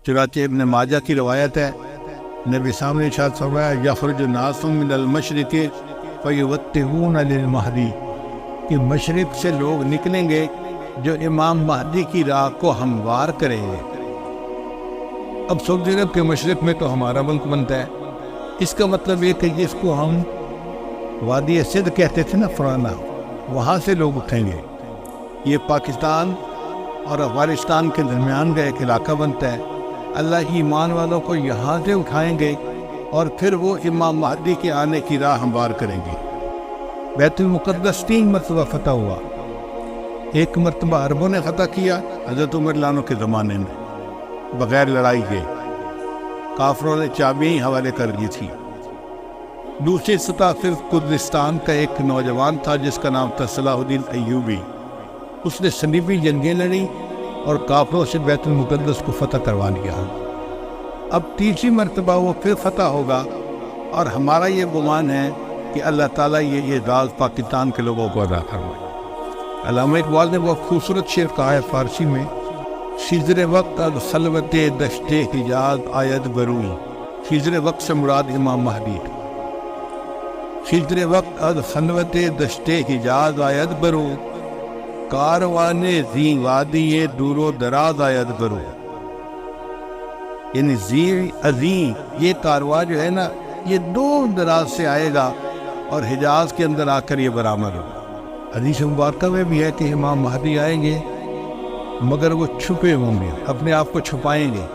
چنانچہ ابن ماجہ کی روایت ہے، نبی سامنے ارشاد فرمایا یخرج الناس من المشرق فیوتہون للمہدی، کہ مشرق سے لوگ نکلیں گے جو امام مہدی کی راہ کو ہموار کریں گے۔ اب سعودی عرب کے مشرق میں تو ہمارا ملک بنتا ہے، اس کا مطلب یہ کہ جس کو ہم وادی سندھ کہتے تھے نا پرانا، وہاں سے لوگ اٹھیں گے۔ یہ پاکستان اور افغانستان کے درمیان کا ایک علاقہ بنتا ہے۔ اللہ کی ایمان والوں کو یہاں سے اٹھائیں گے اور پھر وہ امام مہدی کے آنے کی راہ ہموار کریں گے۔ بیت المقدس 3 مرتبہ فتح ہوا۔ ایک مرتبہ عربوں نے فتح کیا حضرت عمر لانو کے زمانے میں بغیر لڑائی کے، کافروں نے چابیاں ہی حوالے کر دی تھی۔ دوسری سطح صرف کردستان کا ایک نوجوان تھا جس کا نام تھا صلاح الدین ایوبی، اس نے صلیبی جنگیں لڑیں اور کافروں سے بیت المقدس کو فتح کروا لیا۔ اب تیسری مرتبہ وہ پھر فتح ہوگا، اور ہمارا یہ گمان ہے کہ اللہ تعالیٰ یہ اعزاز پاکستان کے لوگوں کو عطا فرمائے۔ علامہ اقبال نے بہت خوبصورت شعر کہا ہے فارسی میں، خضر وقت از خلوت دشت حجاز آید برون، خضر وقت سے مراد امام مہدی، خضر وقت از خلوت دشت حجاز آید برون، کاروان زی وادی دور و دراز آید برون، یعنی زی عظیم یہ کارواں جو ہے نا یہ دور دراز سے آئے گا اور حجاز کے اندر آ کر یہ برآمد ہوگا۔ حدیث مبارکہ میں بھی ہے کہ امام مہدی آئیں گے مگر وہ چھپے ہوں گے، اپنے آپ کو چھپائیں گے۔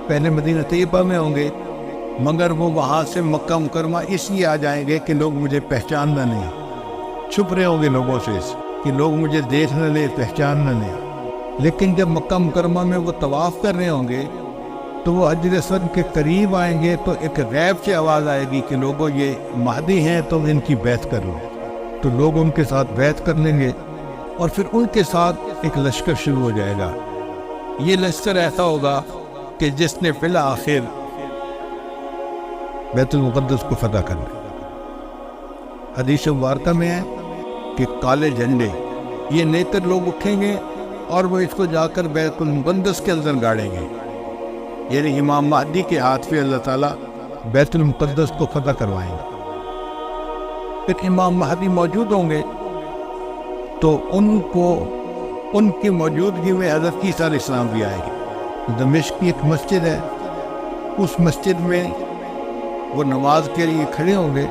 پہلے مدینہ طیبہ میں ہوں گے مگر وہ وہاں سے مکہ مکرمہ اس لیے آ جائیں گے کہ لوگ مجھے پہچاننا نہیں، چھپ رہے ہوں گے لوگوں سے کہ لوگ مجھے دیکھ نہ لیں، پہچان نہ لیں۔ لیکن جب مکہ مکرمہ میں وہ طواف کر رہے ہوں گے تو وہ حجر اسود کے قریب آئیں گے تو ایک غیب سے آواز آئے گی کہ لوگوں یہ مہدی ہیں تو ان کی بیعت کر لو، تو لوگ ان کے ساتھ بیعت کر لیں گے اور پھر ان کے ساتھ ایک لشکر شروع ہو جائے گا۔ یہ لشکر ایسا ہوگا کہ جس نے بالآخر بیت المقدس کو فتح کرنا۔ حدیث مبارکہ میں ہے کہ کالے جھنڈے یہ نیتر لوگ اٹھیں گے اور وہ اس کو جا کر بیت المقدس کے اندر گاڑیں گے، یعنی امام مہدی کے ہاتھ پہ اللہ تعالیٰ بیت المقدس کو فتح کروائیں گے۔ پھر امام مہدی موجود ہوں گے تو ان کی موجودگی میں حضرت عیسیٰ علیہ السلام بھی آئے گے۔ دمشق کی ایک مسجد ہے، اس مسجد میں وہ نماز کے لیے کھڑے ہوں گے،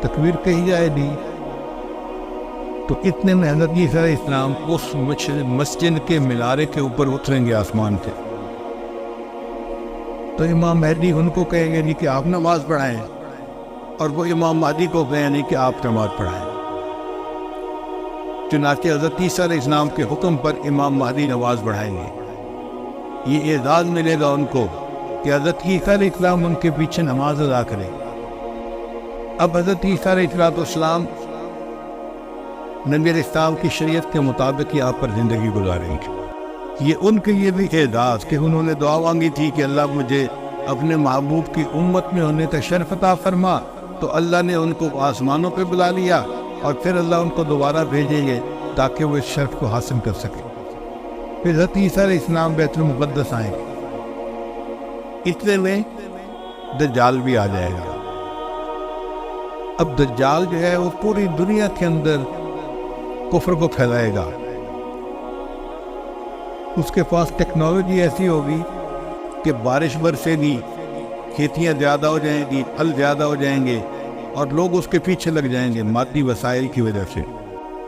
تکبیر کہی جائے گی تو اتنے میں حضرت عیسیٰ علیہ السلام اس مسجد کے مینارے کے اوپر اتریں گے آسمان سے، تو امام مہدی ان کو کہیں گے نہیں کہ آپ نماز پڑھائیں، اور وہ امام مہدی کو کہیں نہیں کہ آپ نماز پڑھائیں۔ چنانچہ حضرت عیسیٰ علیہ السلام کے حکم پر امام مہدی نماز پڑھائیں گے۔ یہ اعزاز ملے گا ان کو کہ حضرت عیسیٰ علیہ السلام ان کے پیچھے نماز ادا کریں۔ اب حضرت عیسیٰ علیہ السلام نبی علیہ السلام کی شریعت کے مطابق یہاں پر زندگی گزاریں گے۔ یہ ان کے لیے بھی اعزاز کہ انہوں نے دعا مانگی تھی کہ اللہ مجھے اپنے محبوب کی امت میں ہونے کا شرف عطا فرما، تو اللہ نے ان کو آسمانوں پہ بلا لیا اور پھر اللہ ان کو دوبارہ بھیجیں گے تاکہ وہ اس شرف کو حاصل کر سکے۔ پھر حضرت عیسیٰ علیہ السلام بیت المقدس آئیں گے، اتنے میں دجال بھی آ جائے گا۔ اب دجال جو ہے وہ پوری دنیا کے اندر کفر کو پھیلائے گا۔ اس کے پاس ٹیکنالوجی ایسی ہوگی کہ بارش برسے گی، کھیتیاں زیادہ ہو جائیں گی، پھل زیادہ ہو جائیں گے اور لوگ اس کے پیچھے لگ جائیں گے مادی وسائل کی وجہ سے۔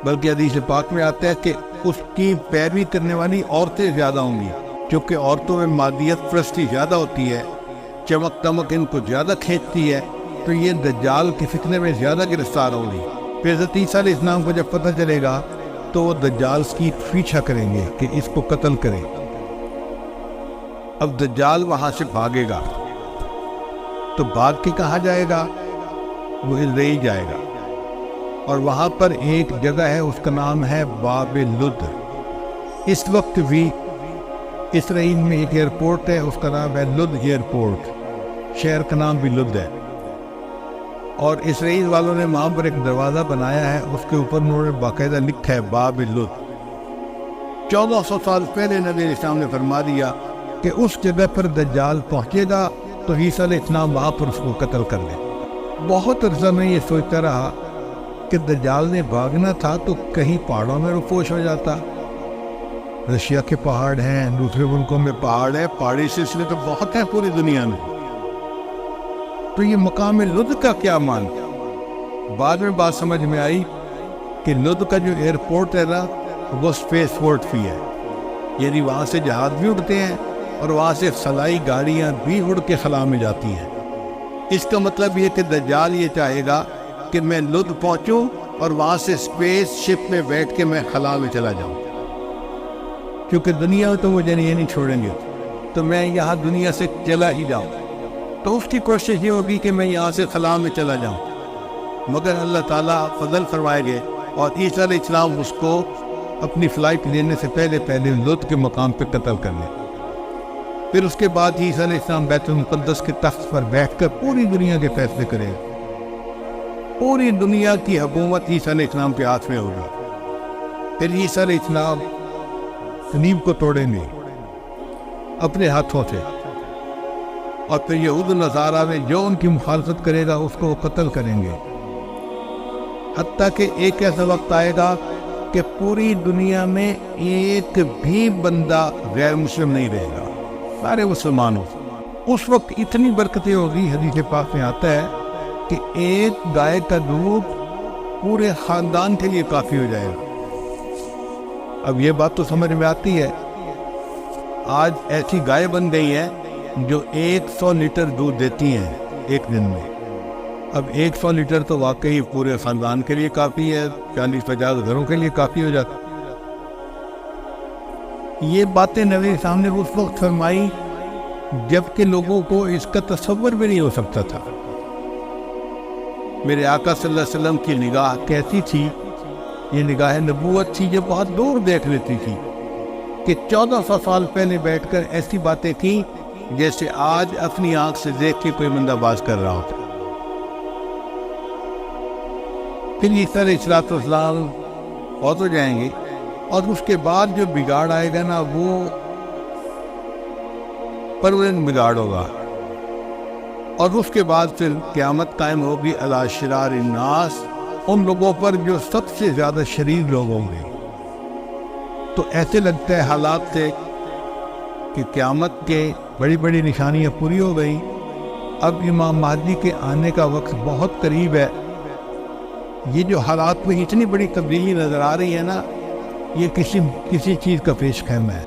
بلکہ حدیث پاک میں آتا ہے کہ اس کی پیروی کرنے والی عورتیں زیادہ ہوں گی، کیونکہ عورتوں میں مادیت پرستی زیادہ ہوتی ہے، چمک دمک ان کو زیادہ کھینچتی ہے، تو یہ دجال کے فتنے میں زیادہ گرفتار ہوں گی۔ پھر حضرت عیسیٰ علیہ السلام کو جب پتہ چلے گا تو وہ دجال کی پیچھا کریں گے کہ اس کو قتل کریں۔ اب دجال وہاں سے بھاگے گا تو بھاگ کے کہاں جائے گا؟ وہ اسرائیل جائے گا، اور وہاں پر ایک جگہ ہے اس کا نام ہے باب لد۔ اس وقت بھی اسرائیل میں ایک ایئرپورٹ ہے، اس کا نام ہے لد ایئرپورٹ، شہر کا نام بھی لد ہے، اور اسرائیل والوں نے وہاں پر ایک دروازہ بنایا ہے، اس کے اوپر انہوں نے باقاعدہ لکھا ہے باب لد۔ 1400 سال پہلے نبی علیہ السلام نے فرما دیا کہ اس جگہ پر دجال پہنچے گا تو عیسیٰ علیہ السلام وہاں پر اس کو قتل کر لیں۔ بہت عرصہ میں یہ سوچتا رہا کہ دجال نے بھاگنا تھا تو کہیں پہاڑوں میں رفوش ہو جاتا۔ رشیا کے پہاڑ ہیں، دوسرے ملکوں میں پہاڑ ہیں، پہاڑی سلسلے تو بہت ہیں پوری دنیا میں، تو یہ مقام لد کا کیا مان؟ بعد میں بات سمجھ میں آئی کہ لد کا جو ایئرپورٹ ہے نا وہ سپیس پورٹ بھی ہے، یعنی وہاں سے جہاز بھی اڑتے ہیں اور وہاں سے خلائی گاڑیاں بھی اڑ کے خلا میں جاتی ہیں۔ اس کا مطلب یہ کہ دجال یہ چاہے گا کہ میں لد پہنچوں اور وہاں سے سپیس شپ میں بیٹھ کے میں خلا میں چلا جاؤں، کیونکہ دنیا تو مجھے یہ نہیں چھوڑیں گے، تو میں یہاں دنیا سے چلا ہی جاؤں۔ تو اس کی کوشش یہ ہوگی کہ میں یہاں سے خلا میں چلا جاؤں، مگر اللہ تعالیٰ فضل فرمائے گے اور عیسیٰ علیہ السلام اس کو اپنی فلائٹ لینے سے پہلے لد کے مقام پہ قتل کر لیں۔ پھر اس کے بعد عیسیٰ علیہ السلام بیت المقدس کے تخت پر بیٹھ کر پوری دنیا کے فیصلے کرے گا۔ پوری دنیا کی حکومت عیسیٰ علیہ السلام کے ہاتھ میں ہوگی۔ پھر عیسیٰ علیہ السلام صلیب کو توڑیں گے اپنے ہاتھوں سے، اور پھر یہود و نصارہ میں جو ان کی مخالفت کرے گا اس کو وہ قتل کریں گے، حتیٰ کہ ایک ایسا وقت آئے گا کہ پوری دنیا میں ایک بھی بندہ غیر مسلم نہیں رہے گا، سارے مسلمان ہو۔ اس وقت اتنی برکتیں ہوگی، حدیث پاک میں آتا ہے کہ ایک گائے کا دودھ پورے خاندان کے لیے کافی ہو جائے گا۔ اب یہ بات تو سمجھ میں آتی ہے، آج ایسی گائے بن گئی ہیں جو 100 لیٹر دودھ دیتی ہیں ایک دن میں۔ اب 100 لیٹر تو واقعی پورے خاندان کے لیے کافی ہے، 40-50 گھروں کے لیے کافی ہو جاتا۔ یہ باتیں نبی سامنے اس وقت فرمائی جب کہ لوگوں کو اس کا تصور بھی نہیں ہو سکتا تھا۔ میرے آقا صلی اللہ علیہ وسلم کی نگاہ کیسی تھی؟ یہ نگاہ نبوت تھی جو بہت دور دیکھ لیتی تھی، کہ 1400 سال پہلے بیٹھ کر ایسی باتیں کی جیسے آج اپنی آنکھ سے دیکھ کے کوئی بندہ باز کر رہا ہوتا۔ پھر عیسیٰ علیہ السلام فوت ہو جائیں گے، اور اس کے بعد جو بگاڑ آئے گا نا وہ پرماننٹ بگاڑ ہوگا، اور اس کے بعد پھر قیامت قائم ہوگی علی شرار الناس، ان لوگوں پر جو سب سے زیادہ شریر لوگ ہوں گے۔ تو ایسے لگتا ہے حالات سے کہ قیامت کے بڑی بڑی نشانیاں پوری ہو گئی، اب امام مہدی کے آنے کا وقت بہت قریب ہے۔ یہ جو حالات میں اتنی بڑی تبدیلی نظر آ رہی ہے نا، یہ کسی چیز کا پیش خیمہ ہے۔